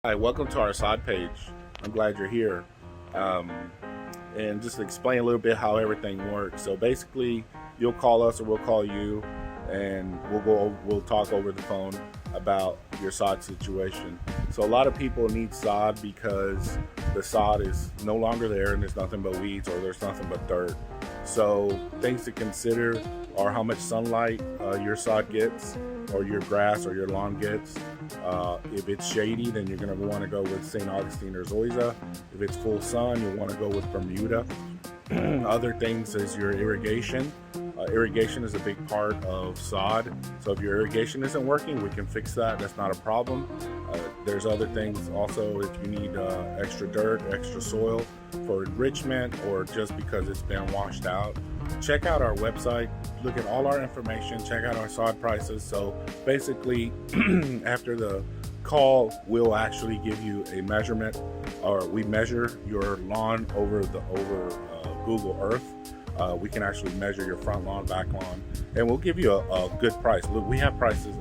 Hi, welcome to our sod page. I'm glad you're here. And just to explain a little bit how everything works. So basically, you'll call us or we'll call you, and we'll talk over the phone about your sod situation. So a lot of people need sod because the sod is no longer there and there's nothing but weeds or there's nothing but dirt. So things to consider are how much sunlight your sod gets, or your grass or your lawn gets. If it's shady, then you're going to want to go with St. Augustine or Zoysia. If it's full sun, you'll want to go with Bermuda. Other things is your irrigation. Irrigation is a big part of sod. So if your irrigation isn't working, we can fix that. That's not a problem. There's other things also if you need extra dirt, extra soil for enrichment, or just because it's been washed out. Check out our website, look at all our information, check out our sod prices. So basically, after the call, we'll actually give you a measurement, or we measure your lawn over Google Earth. We can actually measure your front lawn, back lawn, and we'll give you a good price. Look, we have prices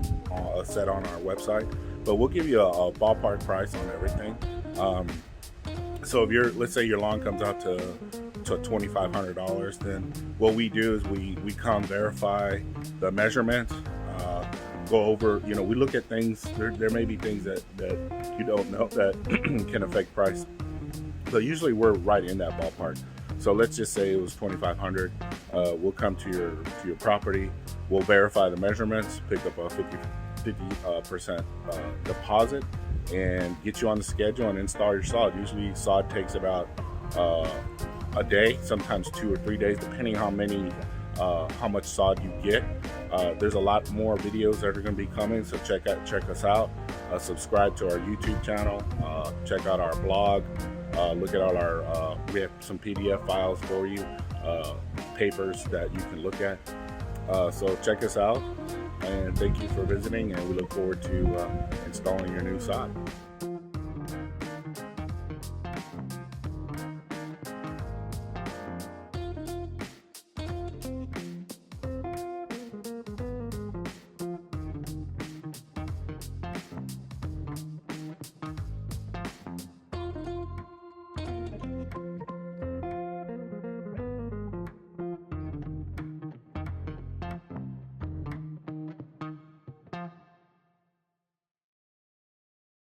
set on our website, but we'll give you a ballpark price on everything. So if let's say your lawn comes out to $2,500, then what we do is we come verify the measurement, go over, we look at things. There may be things that you don't know that can affect price, but usually we're right in that ballpark. So let's just say it was $2,500. We'll come to your property, we'll verify the measurements, pick up a 50% deposit, and get you on the schedule and install your sod. Usually sod takes about a day, sometimes 2 or 3 days, depending how much sod you get. There's a lot more videos that are going to be coming, so check us out. Subscribe to our YouTube channel. Check out our blog. Look at all our. We have some PDF files for you, papers that you can look at. So check us out, and thank you for visiting. And we look forward to installing your new sod.